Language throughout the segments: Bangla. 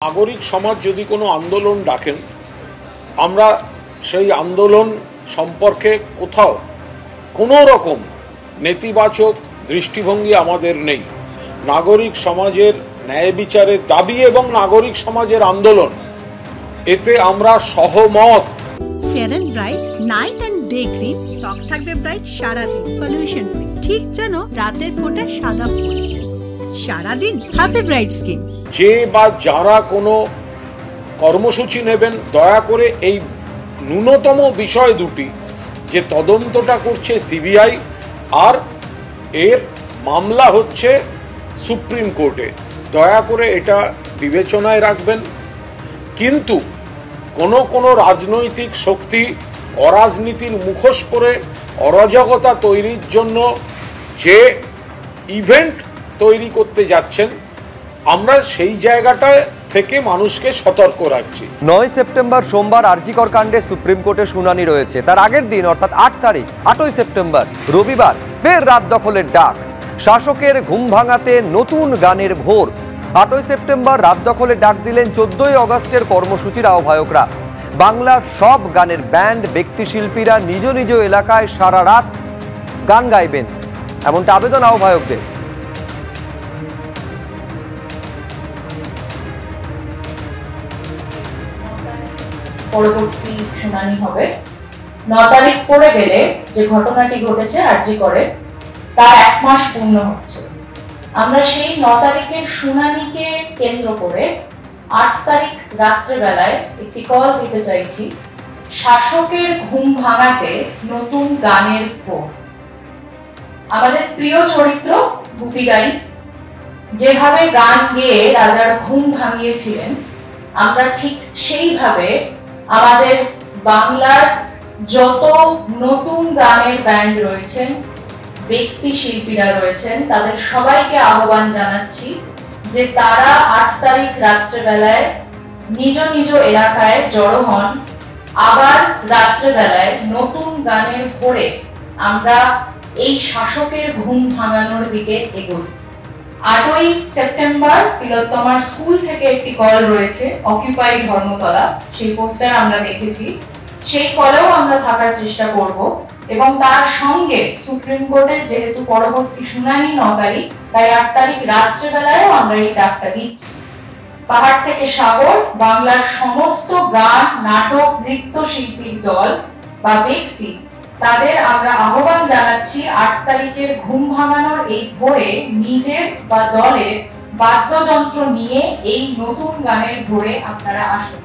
নাগরিক সমাজ যদি কোনো আন্দোলন ডাকেন, আমরা সেই আন্দোলন সম্পর্কে কোথাও কোনো রকম নেতিবাচক দৃষ্টিভঙ্গি আমাদের নেই। নাগরিক সমাজের ন্যায় বিচারের দাবি এবং নাগরিক সমাজের আন্দোলন, এতে আমরা সহমত। Fair and bright night and day cream ত্বক থাকবে ব্রাইট সারাদিন, পলিউশন ফ্রি, ঠিক যেন রাতের ফোঁটা সাদা ফুল। সারাদিন হ্যাপি ব্রাইট স্কিন। যে বা যারা কোনো কর্মসূচি নেবেন, দয়া করে এই ন্যূনতম বিষয় দুটি, যে তদন্তটা করছে সিবিআই আর এর মামলা হচ্ছে সুপ্রিম কোর্টে, দয়া করে এটা বিবেচনায় রাখবেন। কিন্তু কোনো রাজনৈতিক শক্তি অরাজনীতির মুখোশ পরে অরাজকতা তৈরির জন্য যে ইভেন্ট তৈরি করতে যাচ্ছেন, আমরা সেই জায়গাটা থেকে মানুষকে সতর্ক রাখছি। 9 সেপ্টেম্বর সোমবার আরজিকর কাণ্ডে সুপ্রিম কোর্টে শুনানি রয়েছে। তার আগের দিন অর্থাৎ 8ই সেপ্টেম্বর রবিবার ফের রাত দখলের ডাক। শাসকের ঘুম ভাঙাতে নতুন গানের ভোর। 8ই সেপ্টেম্বর রাত দখলের ডাক দিলেন 14ই অগস্টের কর্মসূচির আহ্বায়করা। বাংলার সব গানের ব্যান্ড, ব্যক্তিশিল্পীরা নিজ নিজ এলাকায় সারা রাত গান গাইবেন, এমনটা আবেদন আহ্বায়কদের। পরবর্তী শুনানি হবে 9 তারিখ পড়ে গেলে যে ঘটনাটি ঘটেছে আরজিকরে, তার 1 মাস পূর্ণ হচ্ছে। আমরা সেই 9 তারিখের শুনানিকে কেন্দ্র করে 8 তারিখ রাত্রেবেলায় একটি কল দিতে চাইছি, শাসকের ঘুম ভাঙাতে নতুন গানের ভোর। আমাদের প্রিয় চরিত্র গুপি গাইন যেভাবে গান গেয়ে রাজার ঘুম ভাঙিয়েছিলেন, আমরা ঠিক সেইভাবে আমাদের বাংলার যত নতুন গানের ব্যান্ড রয়েছেন, ব্যক্তি শিল্পীরা রয়েছেন, তাদের সবাইকে আহ্বান জানাচ্ছি যে তারা 8 তারিখ রাত্রেবেলায় নিজ নিজ এলাকায় জড়ো হন। আবার রাত্রেবেলায় নতুন গানের ভোরে আমরা এই শাসকের ঘুম ভাঙানোর দিকে এগোই। 8ই সেপ্টেম্বর তিলোত্তমার স্কুল থেকে একটি কল রয়েছে, অকিউপাই ধর্মতলা, সেই পোস্টার আমরা দেখেছি, সেই কলেও আমরা থাকার চেষ্টা করব। এবং তার সঙ্গে সুপ্রিম কোর্টের যেহেতু পরবর্তী শুনানি 9 তারিখ, তাই 8 তারিখ রাত্রেবেলায়ও আমরা এই ডাকটা দিচ্ছি। পাহাড় থেকে সাগর, বাংলার সমস্ত গান, নাটক, নৃত্য শিল্পীর দল বা ব্যক্তি, তাদের আমরা আহ্বান জানাচ্ছি 8 তারিখের ঘুম ভাঙানোর এই ভোরে নিজের বা দলের বাদ্যযন্ত্র নিয়ে এই নতুন গানের ভোরে আপনারা আসুন।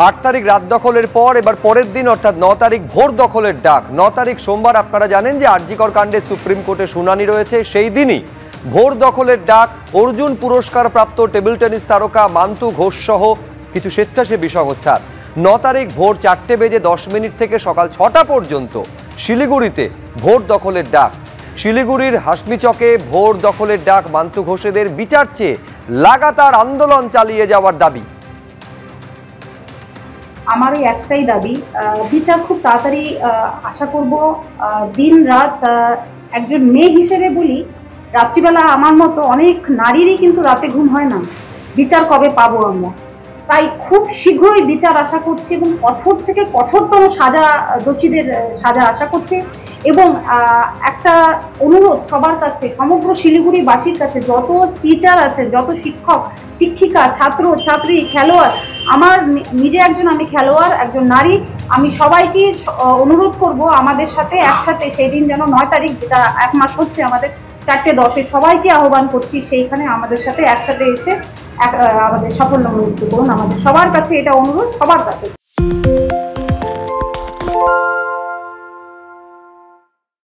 8 তারিখ রাত দখলের পর এবার পরের দিন অর্থাৎ 9 তারিখ ভোর দখলের ডাক। 9 তারিখ সোমবার আপনারা জানেন যে আরজিকর কাণ্ডে সুপ্রিম কোর্টে শুনানি রয়েছে। সেই দিনই ভোর দখলের ডাক। অর্জুন পুরস্কার প্রাপ্ত টেবিল টেনিস তারকা মান্তু ঘোষ সহ কিছু স্বেচ্ছাসেবী সংস্থার 9 তারিখ ভোর 4:10 থেকে সকাল 6টা পর্যন্ত শিলিগুড়িতে ভোর দখলের ডাক। শিলিগুড়ির হাসমিচকে ভোর দখলের ডাক মান্তু ঘোষেদের বিচার চেয়ে লাগাতার আন্দোলন চালিয়ে যাওয়ার দাবি। আমার এই একটাই দাবি, বিচার খুব তাড়াতাড়ি আশা করব। দিন রাত একজন মেয়ে হিসেবে বলি, রাত্রিবেলা আমার মতো অনেক নারীরই কিন্তু রাতে ঘুম হয় না। বিচার কবে পাবো আমরা? তাই খুব শীঘ্রই বিচার আশা করছি এবং কঠোর থেকে কঠোরতম সাজা, দোষীদের সাজা আশা করছি। এবং একটা অনুরোধ সবার কাছে, সমগ্র শিলিগুড়িবাসীর কাছে, যত টিচার আছে, যত শিক্ষক শিক্ষিকা, ছাত্র ছাত্রী, খেলোয়াড়, আমার নিজে আমি খেলোয়াড়, একজন নারী, আমি সবাইকে অনুরোধ করব আমাদের সাথে একসাথে সেই দিন যেন 9 তারিখ, যেটা 1 মাস হচ্ছে আমাদের, 4:10 সবাইকে আহ্বান করছি সেইখানে আমাদের সাথে একসাথে এসে আমাদের সাফল্যমণ্ডিত করুন। আমাদের সবার কাছে এটা অনুরোধ, সবার কাছে।